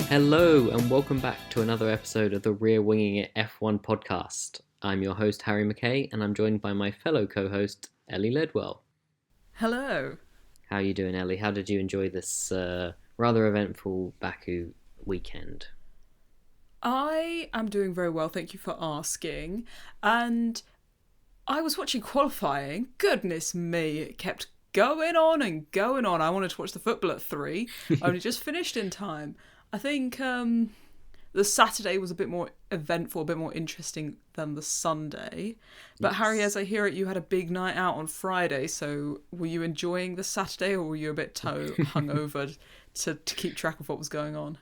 Hello, and welcome back to another episode of the Rear Winging It F1 podcast. I'm your host, Harry McKay, and I'm joined by my fellow co-host, Ellie Ledwell. Hello. How are you doing, Ellie? How did you enjoy this rather eventful Baku weekend? I am doing very well, thank you for asking. And I was watching qualifying. Goodness me, it kept going on and going on. I wanted to watch the football at 3. I only just finished in time. I think the Saturday was a bit more eventful, a bit more interesting than the Sunday. But Yes. Harry, as I hear it, you had a big night out on Friday. So were you enjoying the Saturday, or were you a bit hungover to keep track of what was going on?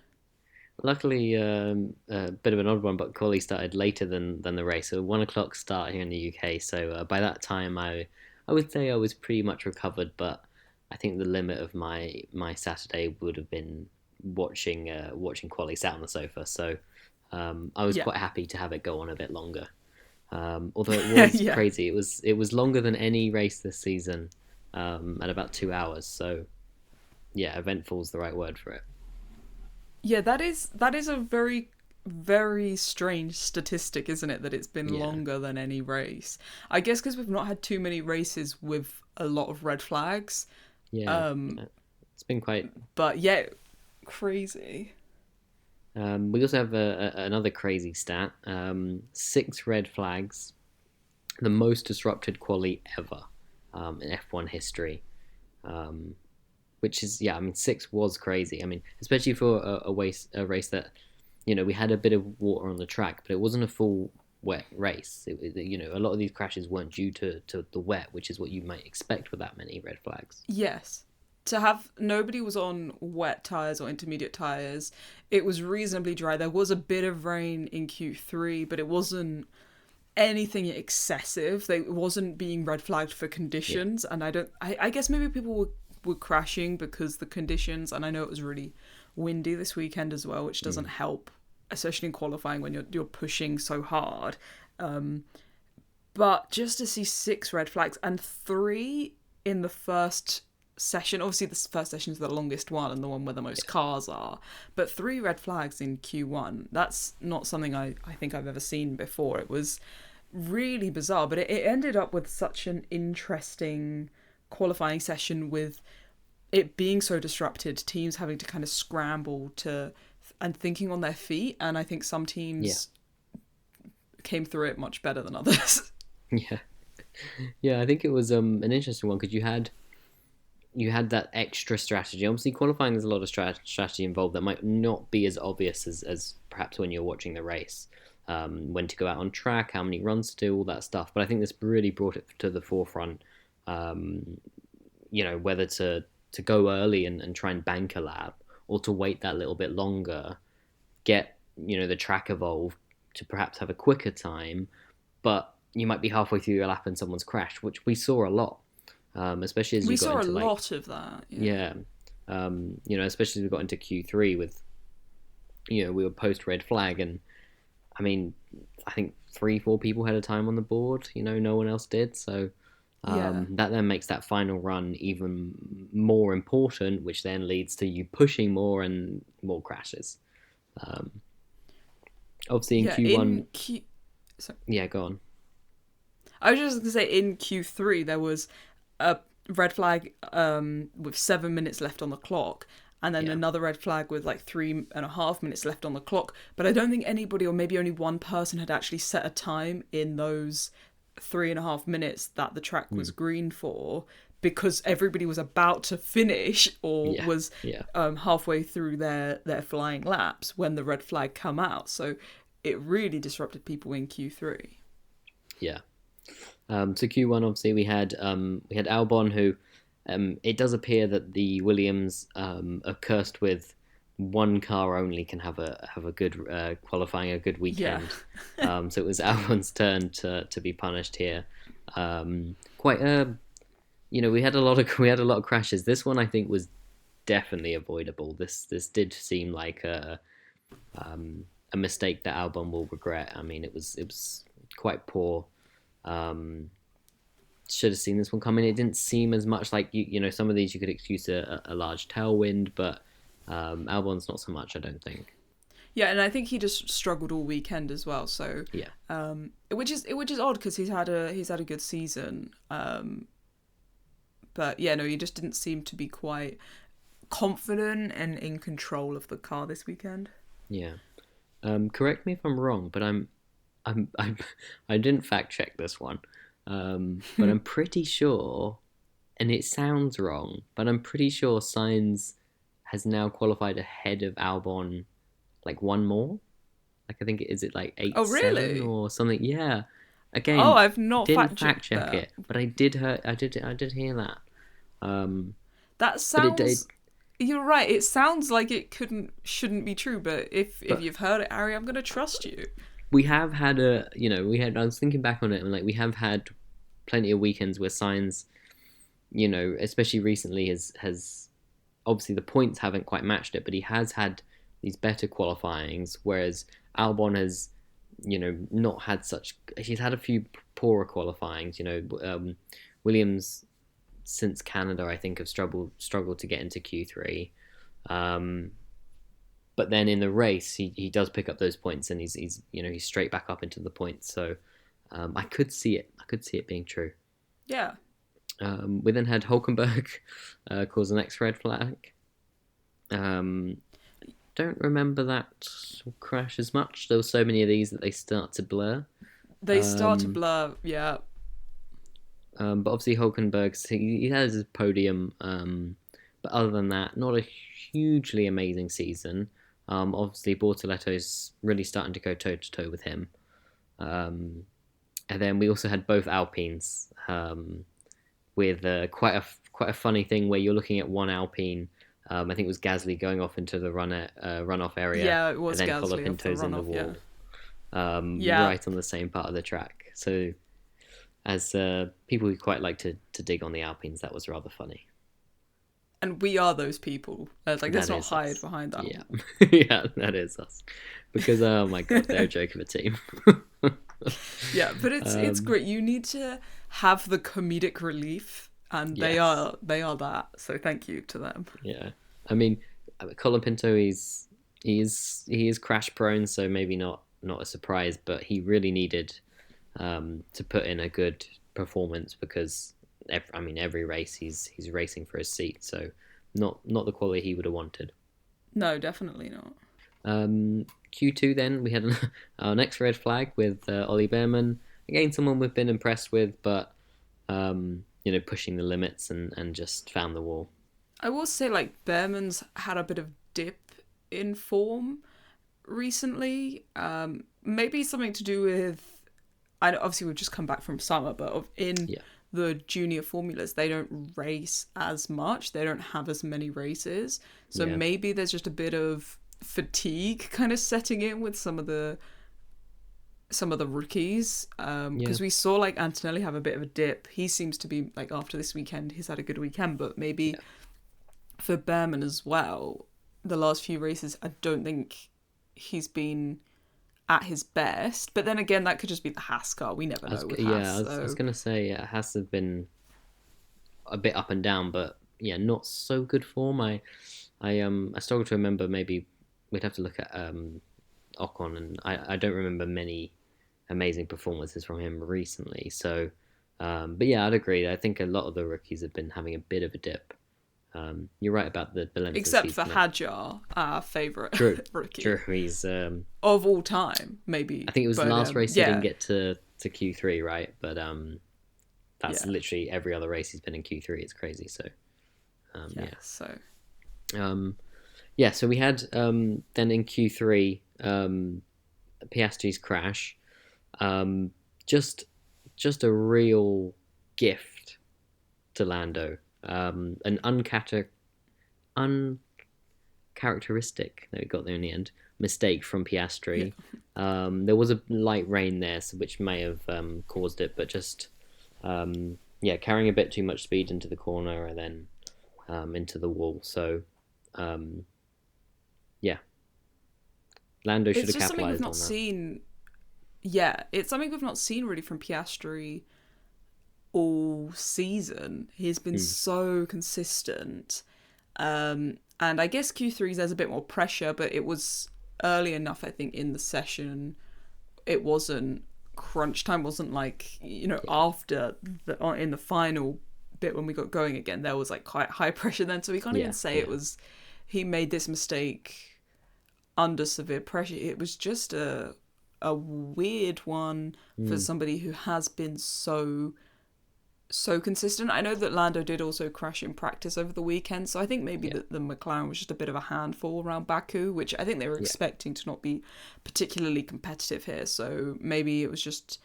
Luckily, a bit of an odd one, but quali started later than the race. So 1 o'clock start here in the UK. So by that time, I would say I was pretty much recovered. But I think the limit of my Saturday would have been watching quali sat on the sofa. So I was Yeah. quite happy to have it go on a bit longer. Although it was Yeah. crazy. It was longer than any race this season, at about 2 hours. So yeah, eventful is the right word for it. Yeah, that is a very, very strange statistic, isn't it? That it's been Yeah. longer than any race. I guess because we've not had too many races with a lot of red flags. Yeah, Um, yeah. It's been quite. but yeah, crazy. We also have another crazy stat: 6 red flags, the most disrupted quali ever in F1 history. Um, which is, yeah, I mean, 6 was crazy. I mean, especially for a race that, we had a bit of water on the track, but it wasn't a full wet race. A lot of these crashes weren't due to the wet, which is what you might expect with that many red flags. Yes. To have nobody was on wet tyres or intermediate tyres. It was reasonably dry. There was a bit of rain in Q3, but it wasn't anything excessive. It wasn't being red flagged for Yeah. conditions, and I guess maybe people were crashing because the conditions, and I know it was really windy this weekend as well, which doesn't Mm. help, especially in qualifying when you're pushing so hard. But just to see 6 red flags and 3 in the first session. Obviously, the first session is the longest one and the one where the most cars are. But 3 red flags in Q1, that's not something I think I've ever seen before. It was really bizarre, but it ended up with such an interesting qualifying session with it being so disrupted, teams having to kind of scramble to and thinking on their feet. And I think some Yeah. teams came through it much better than others. Yeah. Yeah, I think it was an interesting one because you had that extra strategy. Obviously, qualifying, there's a lot of strategy involved that might not be as obvious as perhaps when you're watching the race. When to go out on track, how many runs to do, all that stuff. But I think this really brought it to the forefront. Um, whether to go early and try and bank a lap, or to wait that little bit longer, get the track evolved to perhaps have a quicker time, but you might be halfway through your lap and someone's crashed, which we saw a lot, especially as We you got saw a into like. lot of that. Yeah. Yeah. Especially as we got into Q3 with, we were post red flag, and I mean, I think 3, 4 people had a time on the board. No one else did. So Yeah. that then makes that final run even more important, which then leads to you pushing more and more crashes. Um, Obviously in Yeah. Q1, So yeah, go on. I was just going to say in Q3 there was a red flag with 7 minutes left on the clock, and then Yeah. another red flag with like 3.5 minutes left on the clock. But I don't think anybody, or maybe only one person, had actually set a time in those 3.5 minutes that the track was Mm. green for, because everybody was about to finish or Yeah. was Yeah. halfway through their flying laps when the red flag come out. So it really disrupted people in Q3. Yeah. So Q1, obviously we had Albon, who it does appear that the Williams are cursed with one car only can have a good qualifying, a good Yeah. weekend. So it was Albon's turn to be punished here. Quite we had a lot of crashes. This one I think was definitely avoidable. This did seem like a mistake that Albon will regret. I mean, it was quite poor. Um, should have seen this one coming. It didn't seem as much like some of these you could excuse a large tailwind, but Albon's not so much, I don't think. Yeah, and I think he just struggled all weekend as well. So, Yeah. which is odd because he's had a good season. But yeah, no, he just didn't seem to be quite confident and in control of the car this weekend. Yeah. Correct me if I'm wrong, but I'm I didn't fact check this one. But I'm pretty sure, and it sounds wrong, but I'm pretty sure Sainz has now qualified ahead of Albon, like one more. Like I think is it like Oh, 8-7 really? or something? Yeah. Oh, Again, I've not didn't fact fact checked check that. it, but I did hear that. Um, That but it sounds. You're right. It sounds like it shouldn't be true. But if but you've heard it, Harry, I'm gonna trust you. we have had I was thinking back on it and like we have had plenty of weekends where Sainz, especially recently has obviously the points haven't quite matched it, but he has had these better qualifyings, whereas Albon has, not had such. He's had a few poorer qualifyings. Williams since Canada, I think, have struggled to get into Q3. Um, but then in the race, he does pick up those points, and he's straight back up into the points. So I could see it. I could see it being true. Yeah. We then had Hulkenberg cause an X red flag. Don't remember that crash as much. There were so many of these that they start to blur. They start to Um, blur. Yeah. but obviously Hulkenberg, he has his podium. But other than that, not a hugely amazing season. Obviously Bortoletto's really starting to go toe to toe with him. Um, and then we also had both Alpines. With quite a funny thing where you're looking at one Alpine. I think it was Gasly going off into the runoff area, Yeah, it and was then Gasly off the Colapinto's in the runoff. Yeah. wall, Yeah. right on the same part of the track. So, as people who quite like to dig on the Alpines, that was rather funny. And we are those people. Like, let's That not is hide us. behind that. Yeah, yeah, that is us. Because oh my god, they're a joke of a team. Yeah, but it's um, great. You need to have the comedic relief, and they yes. are they are that. So thank you to them. Yeah, I mean, Colapinto, he is crash prone, so maybe not a surprise, but he really needed to put in a good performance because every race he's racing for his seat, so not the quality he would have wanted. No, definitely not. Q2 then we had our next red flag with Ollie Behrman, again someone we've been impressed with, but pushing the limits and just found the wall. I will say, like, Behrman's had a bit of dip in form recently. Maybe something to do with. I know, obviously, we've just come back from summer, but in Yeah, the junior formulas, they don't race as much. They don't have as many races. So yeah, maybe there's just a bit of fatigue kind of setting in with some of the rookies, yeah, because we saw like Antonelli have a bit of a dip. He seems to be like, after this weekend he's had a good weekend, but maybe yeah. for Behrman as well, the last few races I don't think he's been at his best. But then again, that could just be the Haas car. We never know with Haas. I was So gonna say it has to have been a bit up and down, but yeah, not so good form. I struggle to remember. Maybe we'd have to look at Ocon, and I don't remember many amazing performances from him recently. So, but yeah, I'd agree. I think a lot of the rookies have been having a bit of a dip. You're right about the length of except for season. Hadjar, our True, favourite rookie true. He's of all time, maybe. I think it was the But last race he didn't yeah, get to Q3, right? But that's yeah, literally every other race he's been in Q3. It's crazy. So yeah. So um, yeah. So we had then in Q3 Piastri's crash, um, just just a real gift to Lando, an uncharacteristic that we got there in the end mistake from yeah. Piastri. There was a light rain there, so which may have caused it, but just yeah, carrying a bit too much speed into the corner and then into the wall. So um, yeah, Lando should It's have just something we've capitalized not on that. seen. Yeah, it's something we've not seen really from Piastri all season. He's been Mm, so consistent. And I guess Q3's there's a bit more pressure, but it was early enough, I think, in the session. It wasn't crunch time, wasn't like, after in the final bit when we got going again, there was like quite high pressure then. So we can't even Yeah, say it yeah, was, he made this mistake under severe pressure. It was just a weird one for mm, somebody who has been so consistent. I know that Lando did also crash in practice over the weekend, so I think maybe yeah, the McLaren was just a bit of a handful around Baku, which I think they were yeah. expecting to not be particularly competitive here. So maybe it was just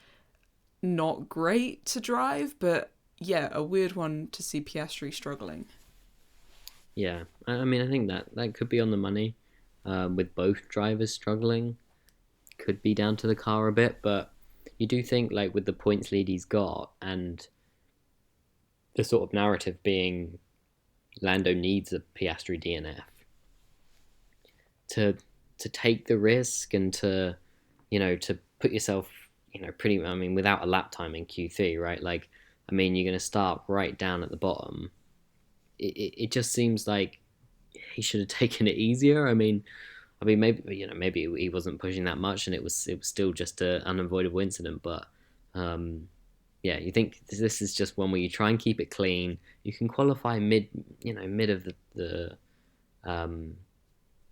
not great to drive, but yeah, a weird one to see Piastri struggling. Yeah, I mean, I think that could be on the money. With both drivers struggling, could be down to the car a bit, but you do think like with the points lead he's got and the sort of narrative being Lando needs a Piastri DNF to take the risk and to put yourself pretty, I mean, without a lap time in Q3, right? Like, I mean, you're going to start right down at the bottom. It just seems like he should have taken it easier. I mean, maybe he wasn't pushing that much, and it was still just an unavoidable incident. But um, yeah, you think this is just one where you try and keep it clean. You can qualify mid of the um,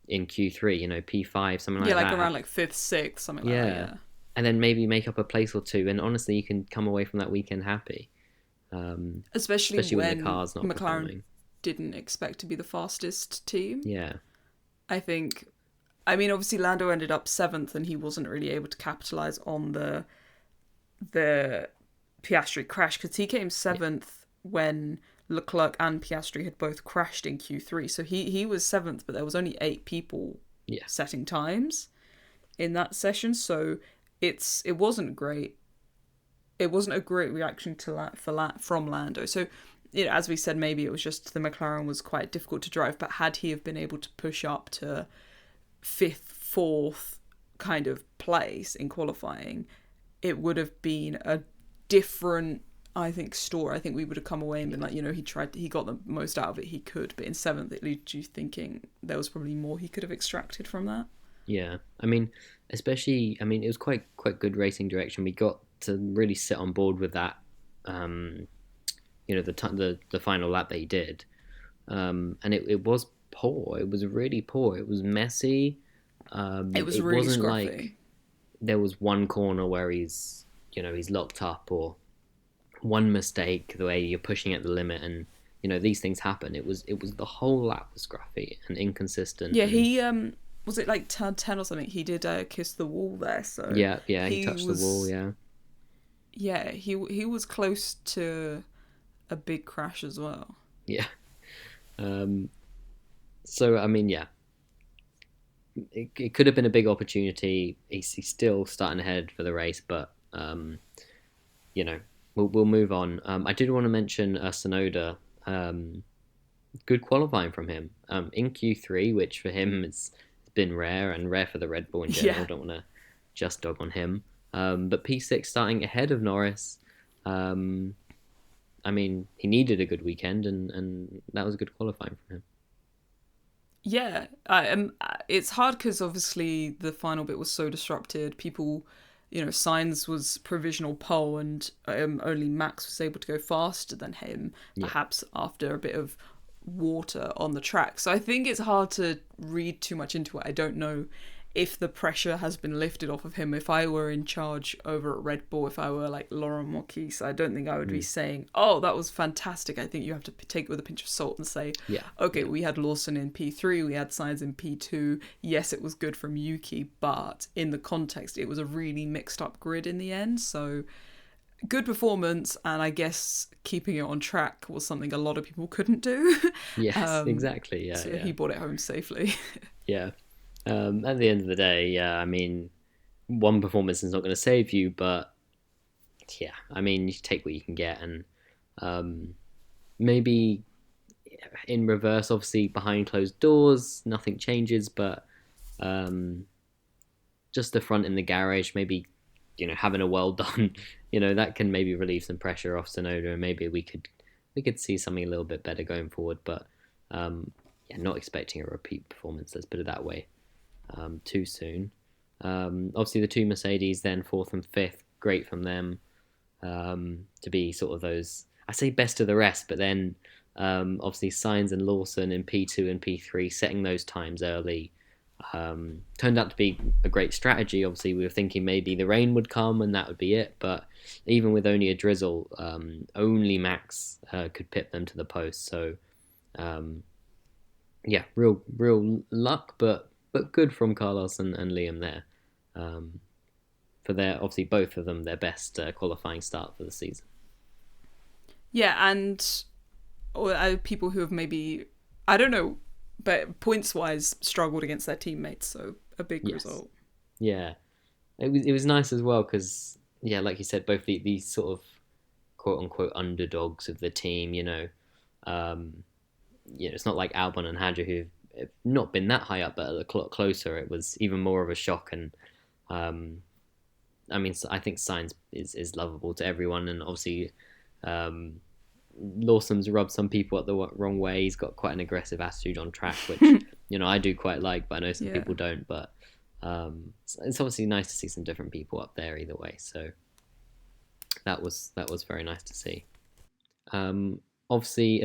in Q3, P5, something Yeah, like like that. around like fifth, sixth, something like that. Yeah, Yeah, and then maybe make up a place or two. And honestly, you can come away from that weekend happy, especially especially when the when car's not McLaren performing. didn't expect to be the fastest team. Yeah, I think. I mean, obviously Lando ended up seventh, and he wasn't really able to capitalize on the Piastri crash because he came yeah, seventh when Leclerc and Piastri had both crashed in Q3. So he was seventh, but there was only 8 people yeah, setting times in that session. So it wasn't great. It wasn't a great reaction to from Lando. So as we said, maybe it was just the McLaren was quite difficult to drive. But had he have been able to push up to fifth, fourth kind of place in qualifying, it would have been a different, I think, story. I think we would have come away and been like, he got the most out of it he could, but in seventh, it leaves you thinking there was probably more he could have extracted from that. yeah. I mean, especially, I mean, it was quite good racing direction. We got to really sit on board with that. Um, the final lap that he did, and it was poor. It was really poor. It was messy. It was It really wasn't scruffy. like there was one corner where he's locked up or one mistake the way you're pushing at the limit and these things happen. It was the whole lap was scruffy and inconsistent Yeah, and he was it like turn 10 or something? He did kiss the wall there, so yeah, he he touched the wall, was yeah. yeah he was close to a big crash as well. Yeah. Um so I mean, yeah, it could have been a big opportunity. He's still starting ahead for the race, but you know we'll move on. I did want to mention Sonoda. Good qualifying from him in Q3, which for him has been rare and rare for the Red Bull in Yeah, general. Don't want to just dog on him. But P6 starting ahead of Norris. Um, I mean, he needed a good weekend, and that was a good qualifying from him. yeah. It's hard because obviously the final bit was so disrupted. People, Sainz was provisional pole, and only Max was able to go faster than him. Yeah, Perhaps after a bit of water on the track. So I think it's hard to read too much into it. I don't know if the pressure has been lifted off of him. If I were in charge over at Red Bull, if I were like Laurent Marquis, I don't think I would be mm, saying, "Oh, that was fantastic." I think you have to take it with a pinch of salt and say, yeah, "Okay, yeah, we had Lawson in P3, we had Sainz in P2. Yes, it was good from Yuki, but in the context, it was a really mixed up grid in the end." So good performance, and I guess keeping it on track was something a lot of people couldn't do. yes, exactly. Yeah, So yeah, he brought it home safely. yeah. At the end of the day, yeah. I mean, one performance is not going to save you, but yeah, I mean, you take what you can get, and um, maybe in reverse, obviously behind closed doors, nothing changes, but um, just the front in the garage, maybe having a well done, that can maybe relieve some pressure off Sonoda, and maybe we could see something a little bit better going forward. But yeah, not expecting a repeat performance. Let's put it that way. too soon. Obviously, the two Mercedes, then fourth and fifth, great from them to be sort of those. I say best of the rest, but then obviously Sainz and Lawson in P2 and P3 setting those times early turned out to be a great strategy. Obviously, we were thinking maybe the rain would come and that would be it, but even with only a drizzle, only Max could pip them to the post. So um, yeah, real luck, but good from Carlos and Liam there. Um, for their obviously both of them their best qualifying start for the season. Yeah, and people who have maybe, I don't know, but points wise struggled against their teammates, so a big Yes, result. yeah, it was nice as well because yeah, like you said, both these sort of quote unquote underdogs of the team. Um, it's not like Albon and Hadja who've not been that high up, but a lot closer. It was even more of a shock, and um, I mean, I think Sainz is lovable to everyone, and obviously um, Lawson's rubbed some people up the wrong way. He's got quite an aggressive attitude on track, which I do quite like, but I know some Yeah. people don't. But it's obviously nice to see some different people up there either way. So that was very nice to see. Obviously,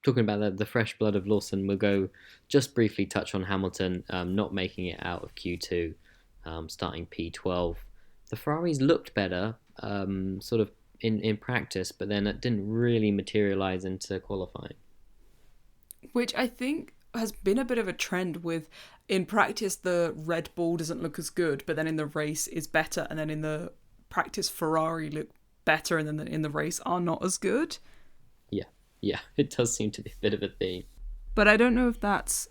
talking about the fresh blood of Lawson, we'll go just briefly touch on Hamilton not making it out of Q2, starting P12. The Ferraris looked better, sort of in practice, but then it didn't really materialize into qualifying. Which I think has been a bit of a trend with, in practice, the Red Bull doesn't look as good, but then in the race is better, and then in the practice, Ferrari look better, and then in the race are not as good. Yeah, yeah, it does seem to be a bit of a theme. But I don't know if that's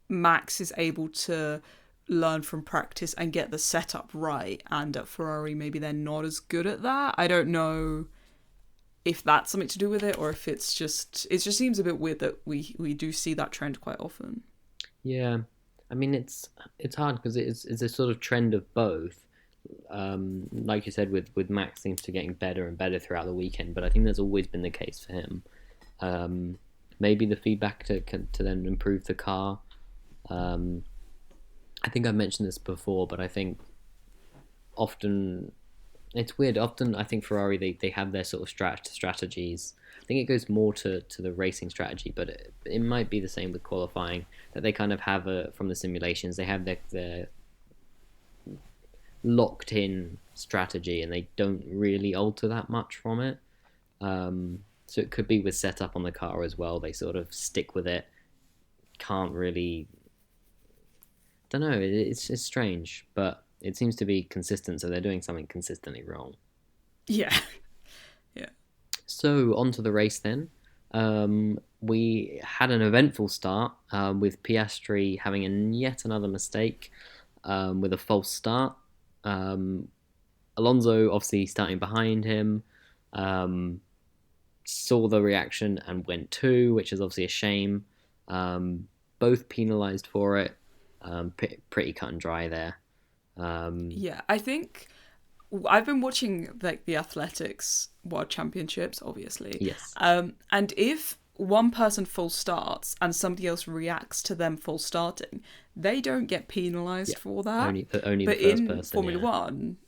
Max is able to learn from practice and get the setup right, and at Ferrari maybe they're not as good at that. I don't know if that's something to do with it, or if it just seems a bit weird that we do see that trend quite often. Yeah, I mean it's hard because it's a sort of trend of both. Like you said, with Max seems to getting better and better throughout the weekend, but I think that's always been the case for him. Maybe the feedback to then improve the car. I think I mentioned this before, but I think often it's weird. Often I think Ferrari they have their sort of strategies. I think it goes more to the racing strategy, but it might be the same with qualifying that they kind of have from the simulations. They have their locked in strategy and they don't really alter that much from it. So it could be with setup on the car as well. They sort of stick with it. Can't really. Don't know. It's strange, but it seems to be consistent. So they're doing something consistently wrong. Yeah. Yeah. So on to the race then. We had an eventful start with Piastri having yet another mistake with a false start. Alonso obviously starting behind him. Saw the reaction and went two, which is obviously a shame. Both penalised for it. Pretty cut and dry there. Yeah, I think I've been watching like the athletics world championships, obviously. Yes. And if one person false starts and somebody else reacts to them false starting, they don't get penalised for that. Only but the first in person. Formula Yeah. One,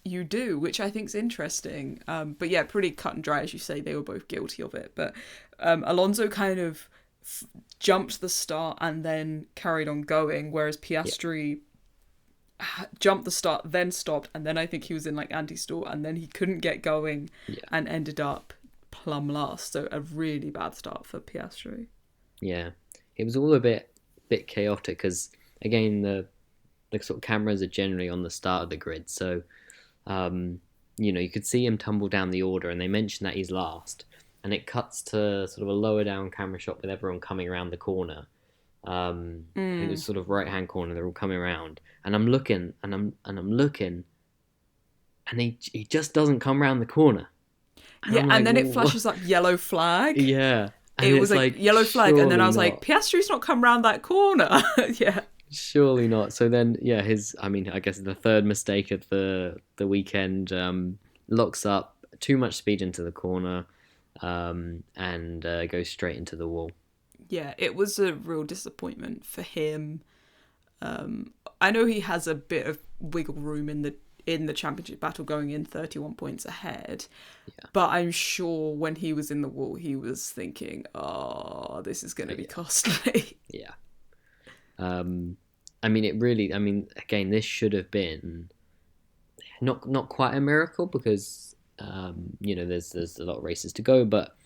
you do, which I think is interesting. But yeah, pretty cut and dry, as you say. They were both guilty of it. But Alonso kind of jumped the start and then carried on going, whereas Piastri jumped the start, then stopped, and then I think he was in like anti-stall, and then he couldn't get going and ended up plumb last. So a really bad start for Piastri. Yeah, it was all a bit chaotic because again the sort of cameras are generally on the start of the grid, so you could see him tumble down the order, and they mentioned that he's last, and it cuts to sort of a lower down camera shot with everyone coming around the corner. It was sort of right hand corner. They're all coming around, and I'm looking, and I'm looking, and he just doesn't come around the corner. Yeah, I'm and like, then it flashes up yellow flag. Yeah, and It was it's like yellow flag, and then I was surely like, Piastri's not come round that corner. Yeah. surely not. So then, yeah, I guess the third mistake of the weekend locks up too much speed into the corner, and goes straight into the wall. Yeah, it was a real disappointment for him. I know he has a bit of wiggle room in the championship battle going in 31 points ahead. Yeah. But I'm sure when he was in the wall, he was thinking, "Oh, this is going to be costly." Yeah. I mean, it really. I mean, again, this should have been not quite a miracle because there's a lot of races to go, but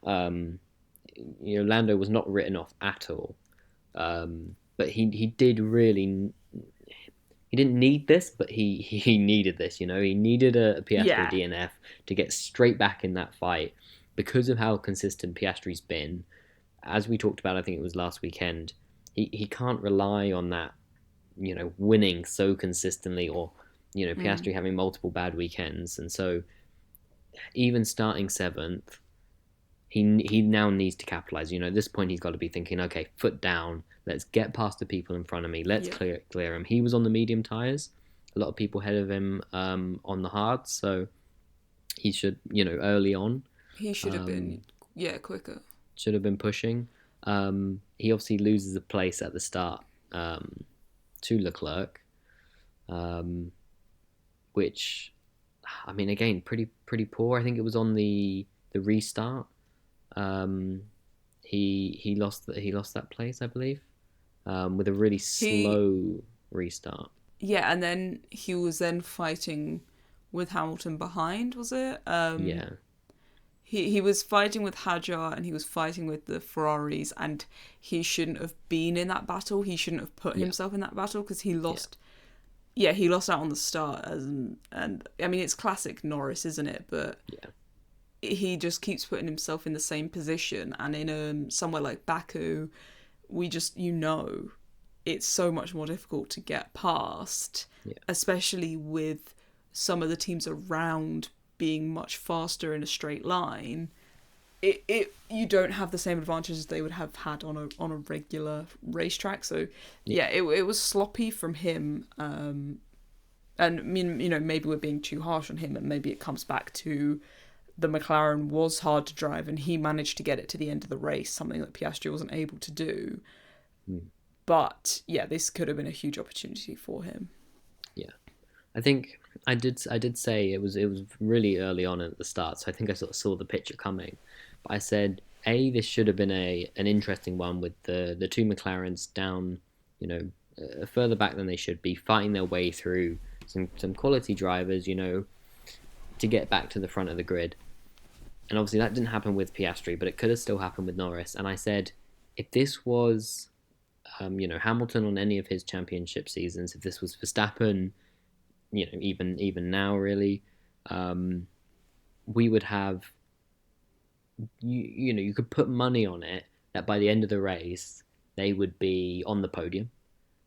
um, Lando was not written off at all. But he did really. He didn't need this, but he needed this. He needed a Piastri Yeah. DNF to get straight back in that fight because of how consistent Piastri's been. As we talked about, I think it was last weekend. He can't rely on that, winning so consistently, or Piastri having multiple bad weekends, and so even starting seventh, he now needs to capitalize. At this point, he's got to be thinking, okay, foot down. Let's get past the people in front of me. Let's clear him. He was on the medium tires. A lot of people ahead of him on the hards, so he should, early on. He should have been, quicker. Should have been pushing. He obviously loses a place at the start to Leclerc, which, I mean, again, pretty poor. I think it was on the restart. He lost that place, I believe, with a really slow restart. Yeah, and then he was then fighting with Hamilton behind, was it? Yeah. He was fighting with Hadjar and he was fighting with the Ferraris, and he shouldn't have been in that battle. He shouldn't have put himself in that battle because he lost. Yeah, he lost out on the start, and I mean, it's classic Norris, isn't it? But he just keeps putting himself in the same position, and in somewhere like Baku, we just it's so much more difficult to get past, especially with some of the teams around being much faster in a straight line. You don't have the same advantages they would have had on a regular racetrack. So it was sloppy from him. And I mean, maybe we're being too harsh on him, and maybe it comes back to the McLaren was hard to drive, and he managed to get it to the end of the race, something that Piastri wasn't able to do. But this could have been a huge opportunity for him. Yeah, I think I did say it was really early on at the start, so I think I sort of saw the picture coming. But I said, this should have been an interesting one with the two McLarens down, further back than they should be, fighting their way through some quality drivers, to get back to the front of the grid. And obviously that didn't happen with Piastri, but it could have still happened with Norris. And I said, if this was, Hamilton on any of his championship seasons, if this was Verstappen, even now really, we would have, you could put money on it that by the end of the race they would be on the podium.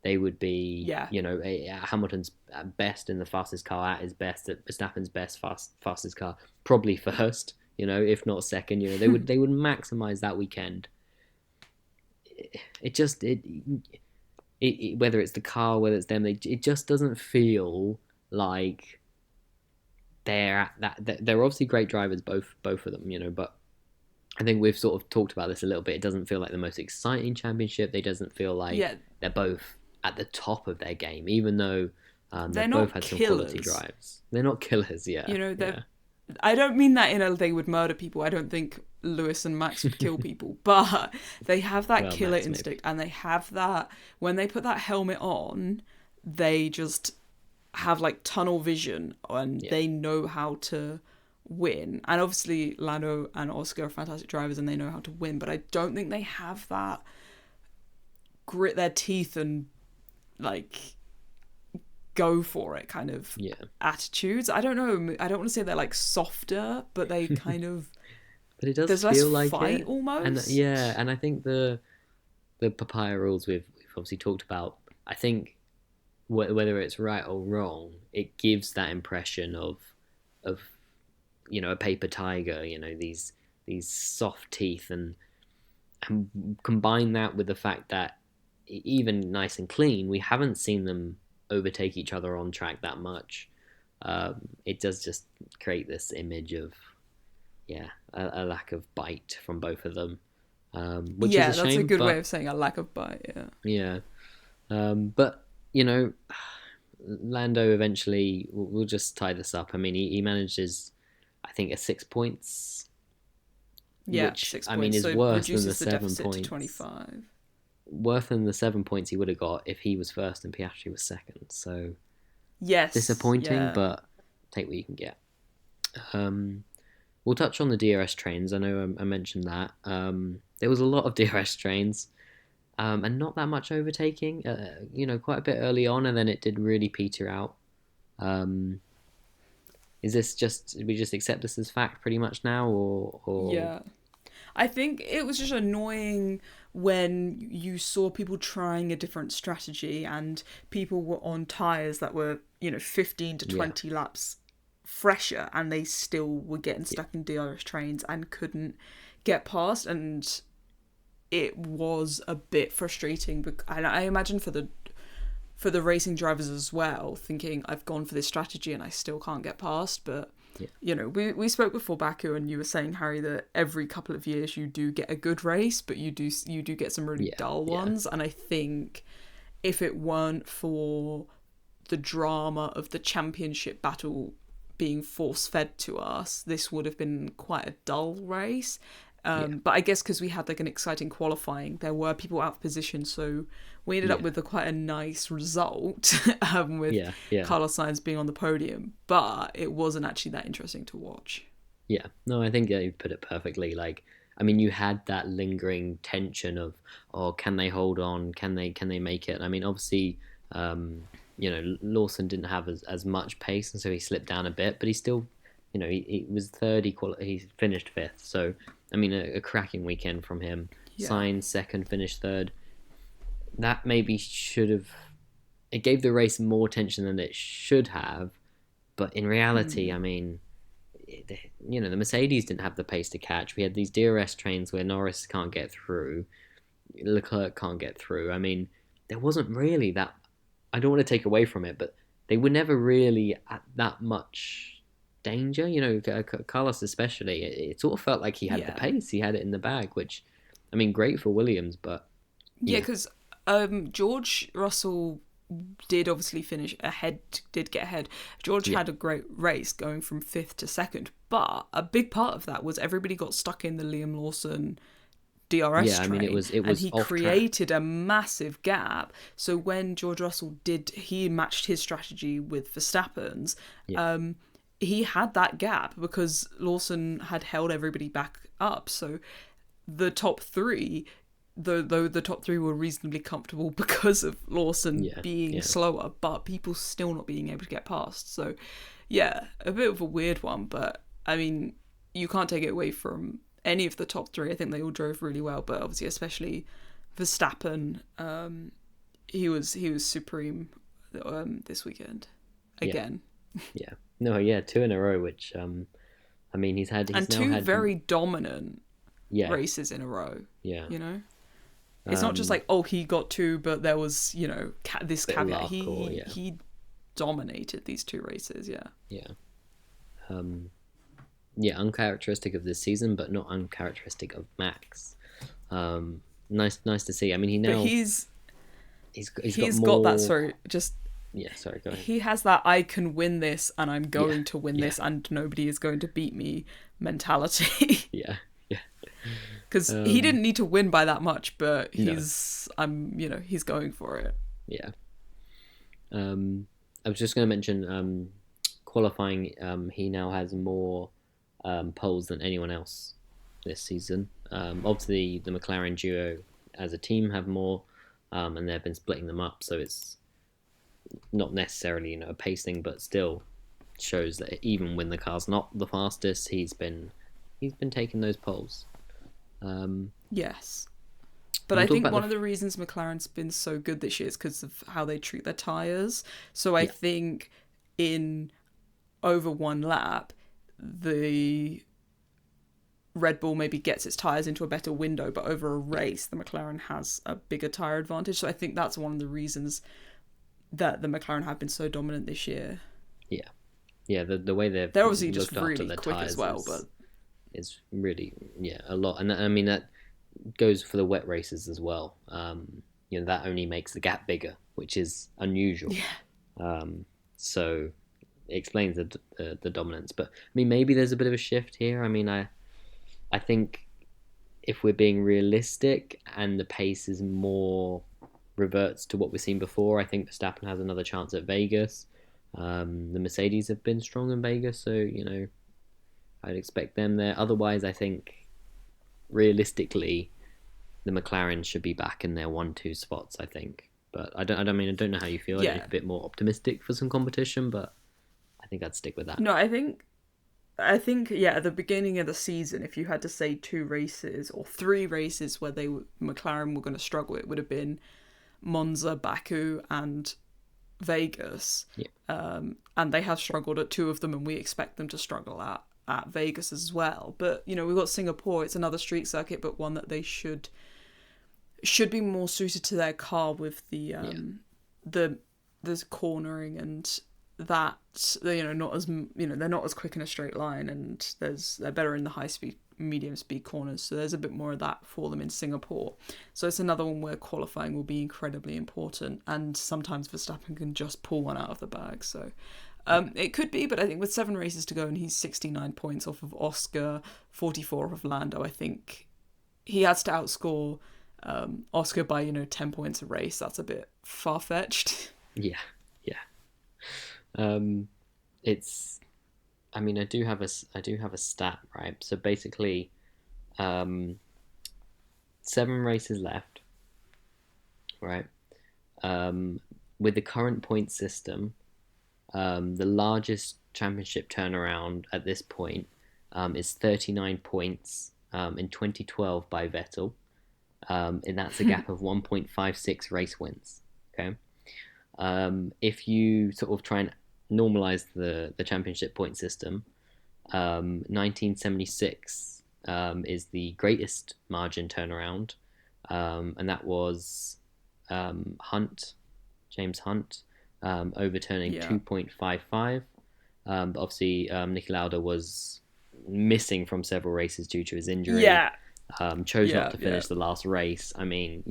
They would be, Hamilton's best in the fastest car, at his best, at Verstappen's best fastest car, probably first, if not second. They would maximize that weekend. It just whether it's the car, whether it's them, it just doesn't feel like they're at that. They're obviously great drivers, both of them, but I think we've sort of talked about this a little bit. It doesn't feel like the most exciting championship. They doesn't feel like they're both at the top of their game, even though they've both had some quality drives. They're not killers, I don't mean that in a they would murder people. I don't think Lewis and Max would kill people, but they have that killer instinct, and they have that when they put that helmet on, they just have like tunnel vision, and they know how to win. And obviously Lando and Oscar are fantastic drivers and they know how to win, but I don't think they have that grit their teeth and like go for it kind of attitudes. I don't know, I don't want to say they're like softer, but they kind of but it does there's feel less like fight it. almost. And I think the papaya rules we've obviously talked about, I think whether it's right or wrong, it gives that impression of a paper tiger, these soft teeth, and combine that with the fact that even nice and clean, we haven't seen them overtake each other on track that much. It does just create this image of a lack of bite from both of them, which is a shame, that's a good way of saying a lack of bite. But you know, Lando eventually we'll just tie this up. I mean, he manages, I think, a 6 points, Yeah, which six I mean points. is So worse than the reduces the seven deficit to points. 25. Worse than the 7 points he would have got if he was first and Piastri was second. So Yes, disappointing, yeah. but take what you can get. Um, we'll touch on the DRS trains. I know I mentioned that. There was a lot of DRS trains, and not that much overtaking. Quite a bit early on, and then it did really peter out. Um, is this just we just accept this as fact pretty much now, or Yeah. I think it was just annoying when you saw people trying a different strategy and people were on tyres that were, 15 to yeah, 20 laps fresher and they still were getting yeah, stuck in DRS trains and couldn't get past. And it was a bit frustrating. And I imagine for the racing drivers as well, thinking I've gone for this strategy and I still can't get past. But yeah, we spoke before Baku, and you were saying, Harry, that every couple of years you do get a good race, but you do get some really yeah, dull yeah, ones. And I think if it weren't for the drama of the championship battle being force fed to us, this would have been quite a dull race. yeah, But I guess because we had like an exciting qualifying, there were people out of position, so we ended up yeah, with quite a nice result with yeah, yeah. Carlos Sainz being on the podium. But it wasn't actually that interesting to watch. Yeah, no, I think you put it perfectly. Like, I mean, you had that lingering tension of, oh, can they hold on? Can they make it? I mean, obviously, Lawson didn't have as much pace, and so he slipped down a bit. But he still, he was third. He finished fifth. So, I mean, a cracking weekend from him. Yeah. Sainz second, finished third. That maybe should have. It gave the race more tension than it should have. But in reality, I mean the Mercedes didn't have the pace to catch. We had these DRS trains where Norris can't get through, Leclerc can't get through. I mean, there wasn't really that. I don't want to take away from it, but they were never really at that much danger. Carlos especially. It sort of felt like he had the Yeah. pace. He had it in the bag, which, I mean, great for Williams, but Yeah, yeah, because George Russell did obviously finish ahead, did get ahead. George yeah, had a great race going from fifth to second, but a big part of that was everybody got stuck in the Liam Lawson DRS yeah. I mean, it train, was it and was he off track. created a massive gap. So when George Russell he matched his strategy with Verstappen's. Yeah, He had that gap because Lawson had held everybody back up. So the top three, though the top three were reasonably comfortable because of Lawson yeah, being yeah, slower, but people still not being able to get past. So yeah, a bit of a weird one, but I mean, you can't take it away from any of the top three. I think they all drove really well, but obviously especially Verstappen, he was supreme this weekend yeah, again. yeah. No, yeah, two in a row, which I mean, he's And now two had very dominant yeah, races in a row, yeah. you know? It's not just Um, like, oh, he got two, but there was, this bit of caveat. luck, or He yeah, he dominated these two races, yeah. yeah, um, yeah. Uncharacteristic of this season, but not uncharacteristic of Max. Nice to see. I mean, he But now he's he's got he's got that, more. sorry, just Yeah, sorry, go ahead. he has that I can win this and I'm Yeah, going to win yeah, this and nobody is going to beat me mentality. yeah, yeah. Because he Um, didn't need to win by that much, but no, he's going for it. yeah. I was just going to mention qualifying. He now has more poles than anyone else this season. Obviously, the McLaren duo as a team have more, and they've been splitting them up. So it's not necessarily a pace thing, but still shows that even when the car's not the fastest, he's been taking those poles. Um, Yes. But we'll I talk think about one of the reasons McLaren's been so good this year is because of how they treat their tyres. So I yeah, think in over one lap, the Red Bull maybe gets its tyres into a better window, but over a yeah, race, the McLaren has a bigger tyre advantage. So I think that's one of the reasons that the McLaren have been so dominant this year. yeah, yeah. The way they've They're obviously just looked after really their quick as tires well, but is really a lot, and I mean that goes for the wet races as well. that only makes the gap bigger, which is unusual. Yeah. So it explains the dominance. But I mean, maybe there's a bit of a shift here. I mean, I think if we're being realistic and the pace is more reverts to what we've seen before, I think Verstappen has another chance at Vegas. The Mercedes have been strong in Vegas, so I'd expect them there. Otherwise, I think realistically, the McLaren should be back in their 1-2 spots. I think, but I don't know how you feel. Yeah. A bit more optimistic for some competition, but I think I'd stick with that. No, I think yeah, at the beginning of the season, if you had to say 2 races or 3 races where McLaren were going to struggle, it would have been Monza, Baku, and Vegas. Yeah. And they have struggled at 2 of them, and we expect them to struggle at Vegas as well. But we've got Singapore. It's another street circuit, but one that they should be more suited to their car with the cornering and that not as they're not as quick in a straight line, and they're better in the high speed medium speed corners, so there's a bit more of that for them in Singapore. So it's another one where qualifying will be incredibly important, and sometimes Verstappen can just pull one out of the bag. So it could be, but I think with 7 races to go and he's 69 points off of Oscar, 44 off of Lando, I think he has to outscore Oscar by 10 points a race. That's a bit far-fetched. Yeah. It's. I mean, I do have a stat, right? So basically, 7 races left, right? With the current point system, the largest championship turnaround at this point is 39 points in 2012 by Vettel, and that's a gap of 1.56 race wins. Okay, if you sort of try and normalize the championship point system, 1976 is the greatest margin turnaround, and that was James Hunt, overturning 2.55. But obviously, Niki Lauda was missing from several races due to his injury. Yeah. Chose not to finish the last race. I mean,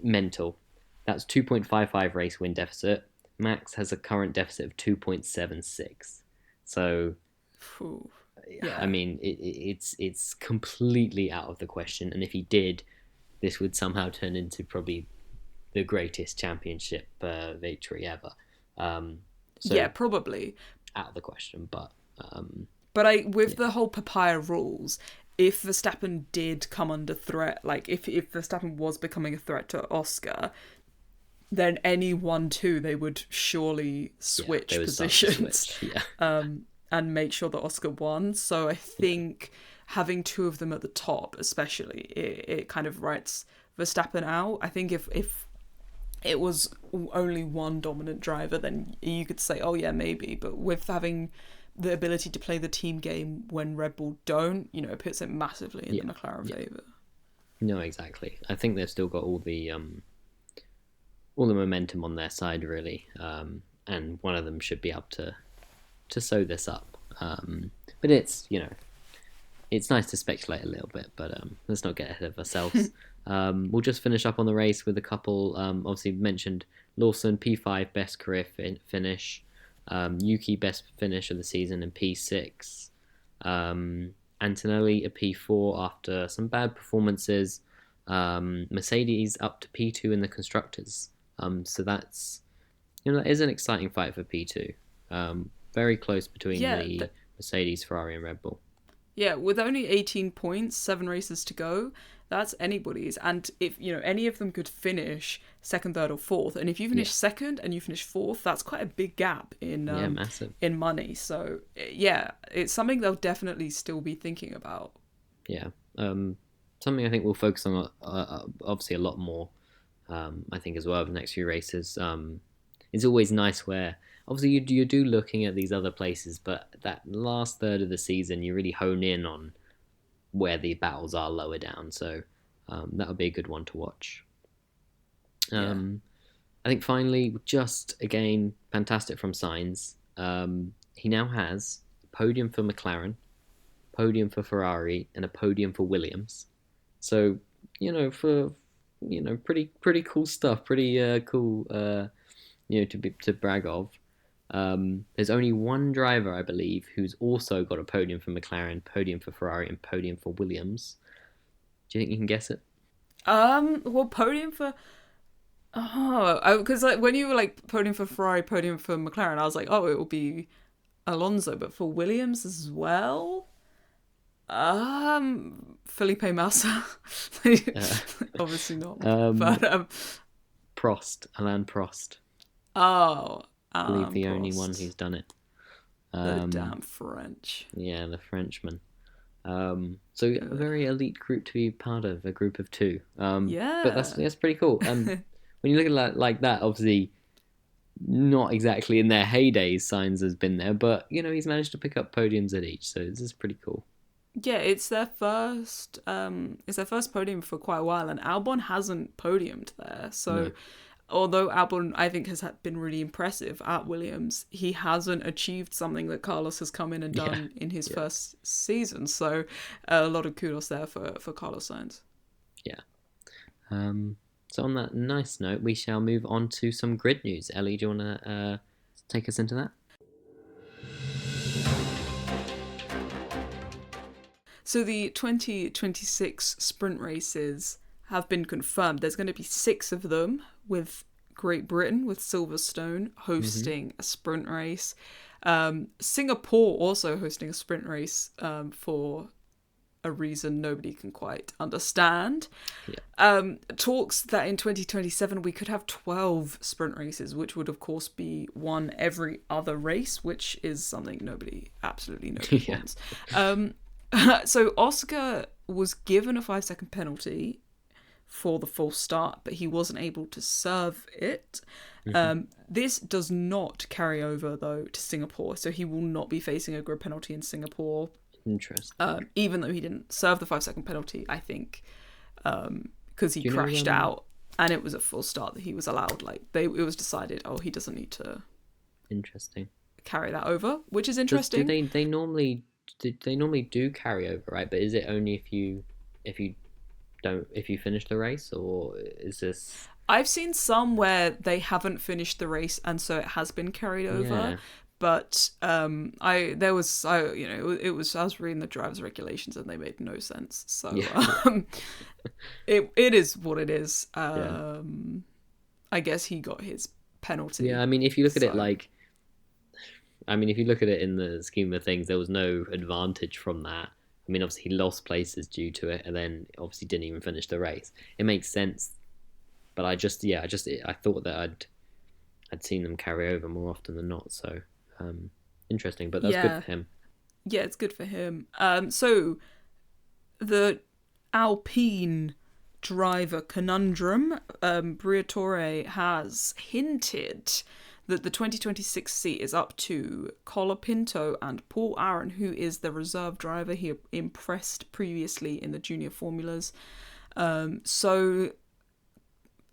mental. That's 2.55 race win deficit. Max has a current deficit of 2.76. So, I mean, it's completely out of the question. And if he did, this would somehow turn into probably the greatest championship victory ever. Probably out of the question. But the whole papaya rules, if Verstappen did come under threat, like if Verstappen was becoming a threat to Oscar, then any 1-2 they would surely switch positions. And make sure that Oscar won. So I think having 2 of them at the top, especially, it kind of writes Verstappen out. I think if it was only one dominant driver, then you could say, oh yeah, maybe. But with having the ability to play the team game when Red Bull don't, it puts it massively in the McLaren favour. No, exactly. I think they've still got all the momentum on their side, really, and one of them should be up to sew this up. But it's it's nice to speculate a little bit, but let's not get ahead of ourselves. We'll just finish up on the race with a couple. Obviously mentioned Lawson P5 best career finish, Yuki best finish of the season in P6, Antonelli a P4 after some bad performances. Mercedes up to P2 in the constructors. So that's that is an exciting fight for P2. Very close between the Mercedes, Ferrari, and Red Bull. Yeah, with only 18 points, 7 races to go, that's anybody's. And if any of them could finish second, third, or fourth, and if you finish second and you finish fourth, that's quite a big gap in massive in money. So it's something they'll definitely still be thinking about. Yeah, something I think we'll focus on obviously a lot more. I think as well over the next few races. It's always nice where obviously you do looking at these other places, but that last third of the season you really hone in on where the battles are lower down. So that would be a good one to watch. I think finally, just again, fantastic from Sainz. He now has a podium for McLaren, podium for Ferrari, and a podium for Williams. So for pretty cool stuff. Pretty cool. To brag of. There's only one driver, I believe, who's also got a podium for McLaren, podium for Ferrari, and podium for Williams. Do you think you can guess it? Well, podium for because like when you were like podium for Ferrari, podium for McLaren, I was like, oh, it will be Alonso, but for Williams as well. Felipe Massa, obviously not, but Alain Prost. Oh, I believe the only Prost. one who's done it. The damn French. Yeah, the Frenchman. So a very elite group to be part of, a group of two. Yeah. But that's pretty cool. When you look at it like that, obviously not exactly in their heydays, Sainz has been there, but he's managed to pick up podiums at each, so this is pretty cool. Yeah, it's their first podium for quite a while, and Albon hasn't podiumed there. So No. although Albon, I think, has been really impressive at Williams, he hasn't achieved something that Carlos has come in and done in his first season. So a lot of kudos there for Carlos Sainz. Yeah. So on that nice note, we shall move on to some grid news. Ellie, do you want to take us into that? So the 2026 sprint races have been confirmed. There's going to be 6 of them, with Great Britain, with Silverstone hosting a sprint race. Singapore also hosting a sprint race for a reason nobody can quite understand. Talks that in 2027 we could have 12 sprint races, which would of course be one every other race, which is something absolutely nobody wants. So Oscar was given a 5-second penalty for the false start, but he wasn't able to serve it. This does not carry over, though, to Singapore, so he will not be facing a grid penalty in Singapore. Interesting. Even though he didn't serve the 5-second penalty, I think, because he crashed out and it was a full start that he was allowed. It was decided, he doesn't need to. Interesting. Carry that over, which is interesting. They normally do carry over, right? But is it only if you finish the race, or is this? I've seen some where they haven't finished the race and so it has been carried over. Yeah. But I was reading the driver's regulations and they made no sense. So it is what it is. I guess he got his penalty. Yeah, I mean, if you look at it if you look at it in the scheme of things, there was no advantage from that. I mean, obviously he lost places due to it, and then obviously didn't even finish the race. It makes sense, but I thought that I'd seen them carry over more often than not. So interesting, but that's good for him. Yeah, it's good for him. So the Alpine driver conundrum, Briatore has hinted that the 2026 seat is up to Colapinto and Paul Aron, who is the reserve driver. He impressed previously in the junior formulas. So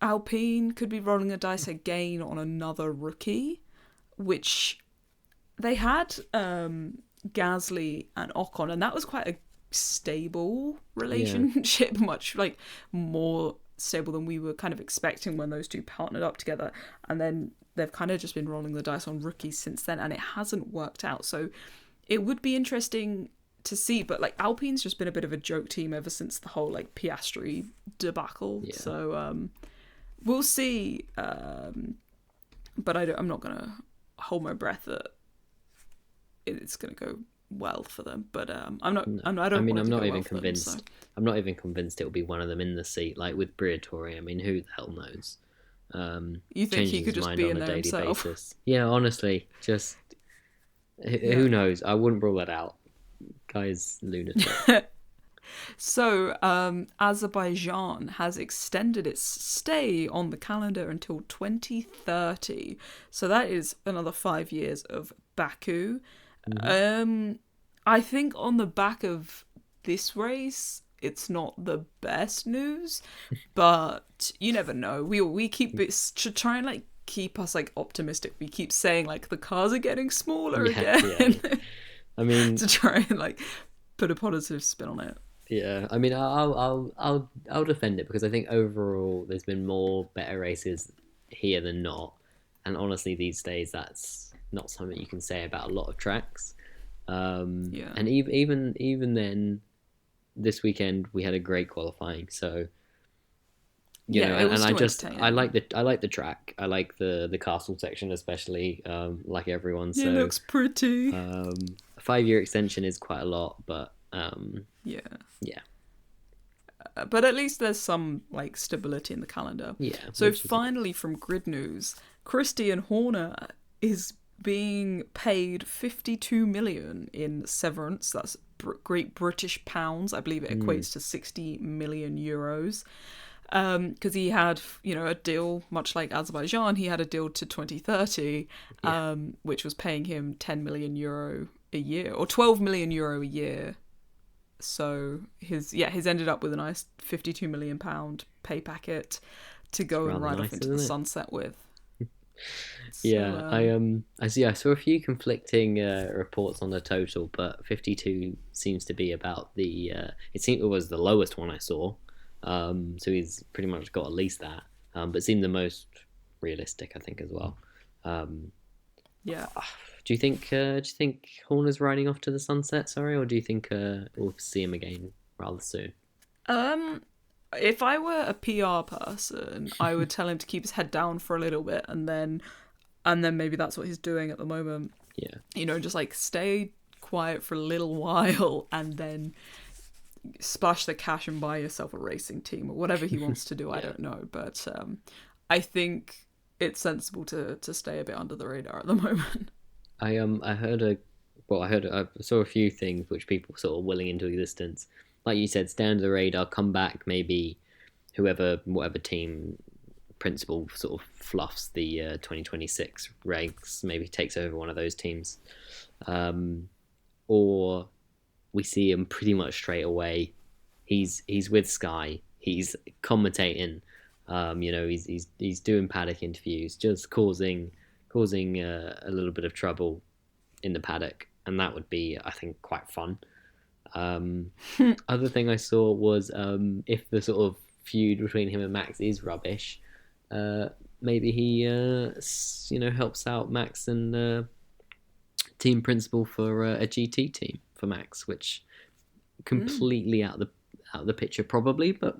Alpine could be rolling a dice again on another rookie, which they had Gasly and Ocon, and that was quite a stable relationship, much more stable than we were kind of expecting when those two partnered up together. And then they've kind of just been rolling the dice on rookies since then, and it hasn't worked out. So it would be interesting to see, but Alpine's just been a bit of a joke team ever since the whole Piastri debacle. Yeah. So we'll see. But I'm not gonna hold my breath that it's gonna go well for them. But I'm not even convinced. Them, so. I'm not even convinced it'll be one of them in the seat. Like with Briatore, I mean, who the hell knows? You think he could just be in there himself? Basis. Yeah, honestly, just who knows? I wouldn't rule that out. Guy's lunatic. So, Azerbaijan has extended its stay on the calendar until 2030. So that is another 5 years of Baku. Mm-hmm. I think on the back of this race, it's not the best news, but you never know. We keep it to try and keep us optimistic. We keep saying the cars are getting smaller again. Yeah. I mean, to try and put a positive spin on it. Yeah, I mean, I'll defend it because I think overall there's been more better races here than not, and honestly, these days that's not something you can say about a lot of tracks. Yeah. And even then, this weekend we had a great qualifying, so you Yeah, know, it was and still I entertaining. like the track. I like the castle section especially, like everyone. It So looks pretty. a 5 year extension is quite a lot, but Yeah. yeah, But at least there's some like stability in the calendar. yeah, So which is finally, from Grid News, Christian Horner is being paid 52 million in severance. That's Great British pounds. I believe it mm, equates to 60 million euros. Because he had, a deal much like Azerbaijan. He had a deal to 2030, yeah, which was paying him 10 million euro a year or 12 million euro a year. So he's ended up with a nice 52 million pound pay packet to it's go and rather ride off nice, into the isn't it? sunset with. So Yeah, I saw a few conflicting reports on the total, but 52 seems to be about the it was the lowest one I saw. So he's pretty much got at least that. But it seemed the most realistic, I think, as well. Um, yeah. do you think Horner's riding off to the sunset? Sorry, or do you think we'll see him again rather soon? Um, if I were a PR person, I would tell him to keep his head down for a little bit, and then maybe that's what he's doing at the moment. Yeah, Just like stay quiet for a little while, and then splash the cash and buy yourself a racing team or whatever he wants to do. I yeah. don't know, but I think it's sensible to stay a bit under the radar at the moment. I heard I saw a few things which people sort of willing into existence. Like you said, stay under the radar, come back, maybe whatever team principal sort of fluffs the 2026 ranks, maybe takes over one of those teams. Um, or we see him pretty much straight away. He's with Sky. He's commentating. He's doing paddock interviews, just causing a little bit of trouble in the paddock, and that would be, I think, quite fun. Um, Other thing I saw was if the sort of feud between him and Max is rubbish, uh, maybe he helps out Max and team principal for a GT team for Max, which Mm, completely out of the picture probably, but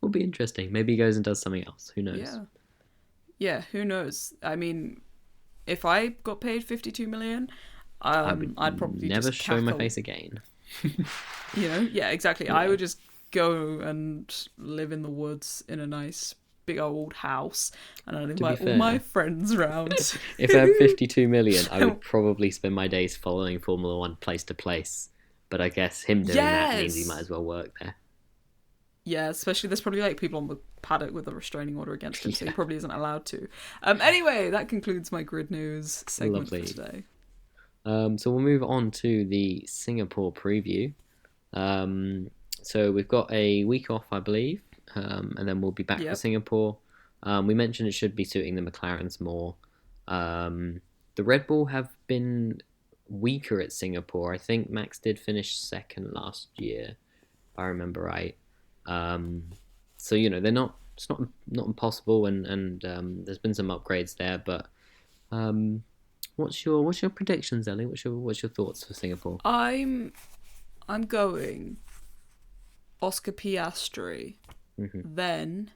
would be interesting. Maybe he goes and does something else. Who knows? yeah, yeah. Who knows? I mean, if I got paid 52 million, I would I'd probably never just show my cackle. face again. Yeah, exactly. I Yeah. would just go and live in the woods in a nice big old house, and I'd To be invite all my fair, friends round. if I had 52 million, I would probably spend my days following Formula One place to place. But I guess him doing that means he might Yes. as well work there. Yeah, especially there's probably like people on the paddock with a restraining order against him, so he Yeah, probably isn't allowed to. Anyway, that concludes my grid news segment for lovely. today. So we'll move on to the Singapore preview. Um, so we've got a week off, I believe, and then we'll be back for Yep. Singapore. We mentioned it should be suiting the McLarens more. The Red Bull have been weaker at Singapore. I think Max did finish second last year, if I remember right. Um, so they're not. It's not impossible, and there's been some upgrades there. But um, what's your predictions, Ellie? What's your thoughts for Singapore? I'm going Oscar Piastri, Hmm. then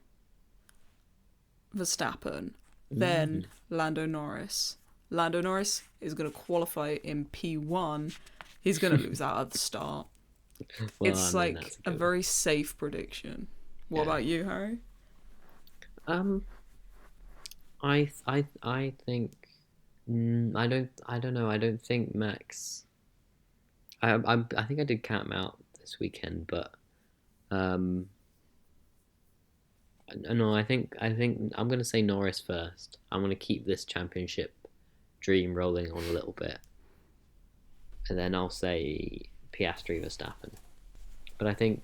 Verstappen, Mm. then Lando Norris. Lando Norris is going to qualify in P1. He's going to lose out at the start. Well, I It's mean like that's a a given. very safe prediction. What Yeah. about you, Harry? Um, I think I don't know. I don't think Max. I think I did count him out this weekend, but um, no. I think I'm gonna say Norris first. I'm gonna keep this championship dream rolling on a little bit, and then I'll say Piastri Verstappen. But I think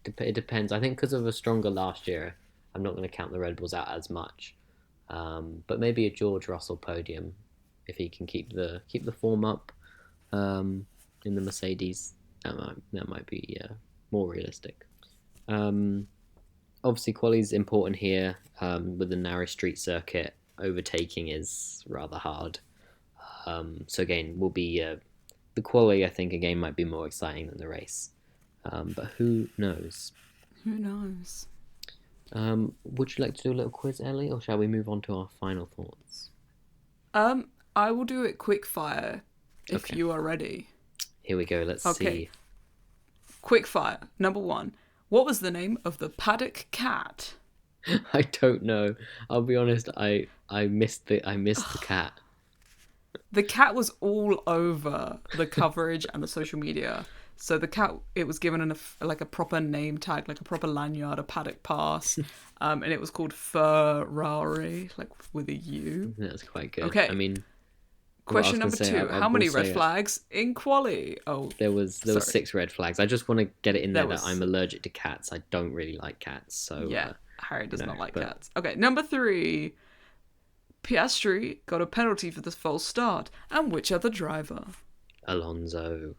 it depends. I think because of a stronger last year, I'm not going to count the Red Bulls out as much. But maybe a George Russell podium if he can keep the form up in the Mercedes. That might be more realistic. Um, Obviously, quali is important here. With the narrow street circuit, overtaking is rather hard. So again, will be the quali. I think again might be more exciting than the race. But who knows? Who knows? Would you like to do a little quiz, Ellie, or shall we move on to our final thoughts? I will do it quick fire if Okay. you are ready. Here we go. Let's Okay. see. Quick fire. Number 1. What was the name of the paddock cat? I don't know. I'll be honest. I missed the cat. The cat was all over the coverage and the social media. So the cat, it was given like a proper name tag, like a proper lanyard, a paddock pass, and it was called Ferrari, like with a U. That's quite good. Okay. I mean, Question number 2. I How many will red say flags in quali? Oh, there was sorry. 6 red flags. I just want to get it in there There was- that I'm allergic to cats. I don't really like cats. So yeah. Harry does not like but- cats. Okay, number 3. Piastri got a penalty for the false start. And which other driver? Alonso.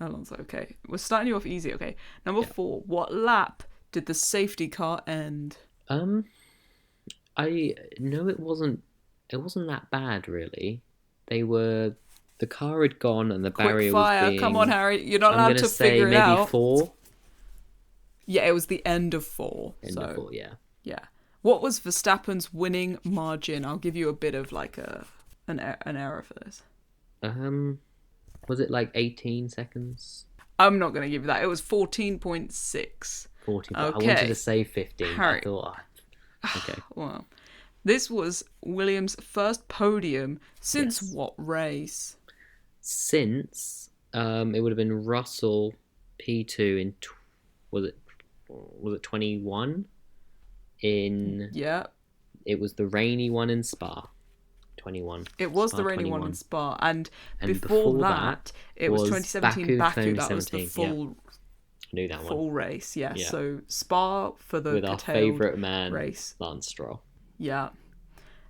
Alonso, okay. We're starting you off easy, okay. Number 4. What lap did the safety car end? I know it wasn't that bad really. The car had gone and the barrier Quick fire, was being, come on, Harry. You're not I'm allowed gonna to say figure it maybe out. 4. Yeah, it was the end of 4. End of 4, yeah. Yeah. What was Verstappen's winning margin? I'll give you a bit of like an error for this. Was it like 18 seconds? I'm not going to give you that. It was 14.6. 14. Okay. I wanted to say 15. Harry. I thought, okay. Well, this was Williams' first podium since Yes. what race? Since it would have been Russell P2 in was it 21 in Yeah, it was the rainy one in Spa 21. it was Spa the rainy 21. one in Spa, and And before before that, it was was 2017 Baku. That was the 2017, full I knew that one full race. Yeah. Yeah. So Spa for the with our curtailed favourite man race. Lance Stroll. Yeah.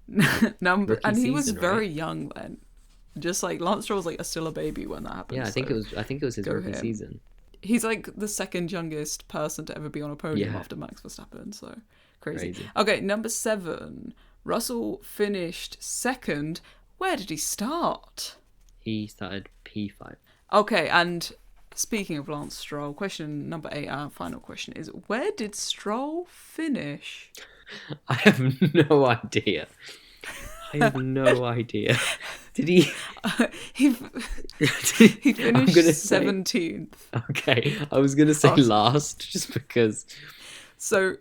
Rookie And he was season, very right? young then. Just like Lance Stroll was like still a baby when that happened. Yeah, I think so it was his go rookie him. season. He's like the second youngest person to ever be on a podium Yeah. after Max Verstappen. So crazy. Crazy. Okay, number 7. Russell finished second. Where did he start? He started P5. Okay, and speaking of Lance Stroll, question number 8, our final question is: where did Stroll finish? I have no idea. I have no idea. Did he? He I'm finished gonna say- 17th. Okay, I was gonna say Oh. last, just because. So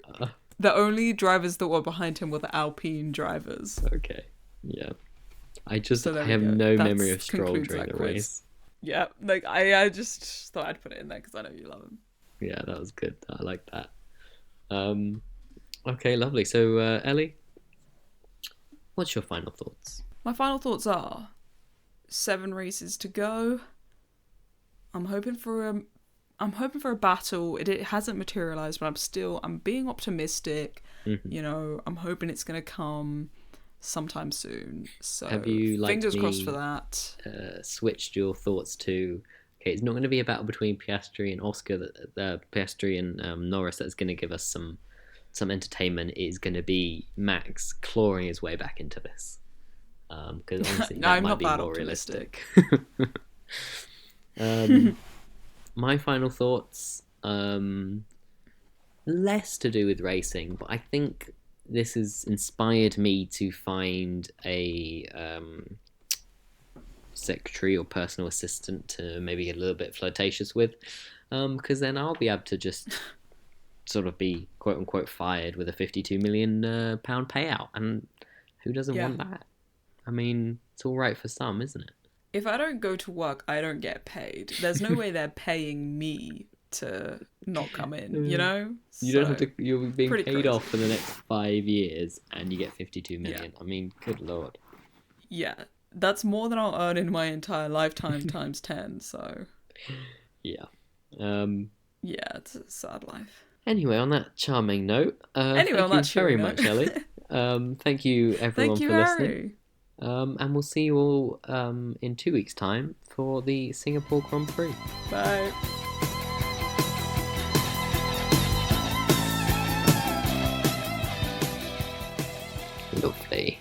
the only drivers that were behind him were the Alpine drivers. Okay, yeah. I So there I we have go. no That's memory of Stroll concludes during that the quiz. race. Yeah, like I just thought I'd put it in there because I know you love him. Yeah, that was good. I like that. Okay, lovely. So, Ellie, what's your final thoughts? My final thoughts are 7 races to go. I'm hoping for a battle. It hasn't materialized, but I'm being optimistic. Mhm. You know, I'm hoping it's gonna come sometime soon. So Have you, like fingers crossed me, for that. Switched your thoughts to? Okay, it's not going to be a battle between Piastri and Oscar. Piastri and Norris. That's going to give us some entertainment. It is going to be Max clawing his way back into this. Because honestly, that I'm might not be that more optimistic. realistic. My final thoughts. Less to do with racing, but I think this has inspired me to find a secretary or personal assistant to maybe get a little bit flirtatious with, because then I'll be able to just sort of be quote unquote fired with a £52 million pound payout, and who doesn't Yeah. want that? I mean, it's all right for some, isn't it? If I don't go to work, I don't get paid. There's no way they're paying me to not come in, you know? You don't have So, to. You're being pretty paid crazy. off for the next 5 years, and you get 52 million. I mean, good lord. Yeah, that's more than I'll earn in my entire lifetime times 10, so Yeah. yeah, it's a sad life. Anyway, on that charming note, Anyway, thank on you that cheery very note. much, Ellie. Thank you everyone Thank you, for listening. Harry. And we'll see you all in 2 weeks' time for the Singapore Grand Prix. Bye. Lovely.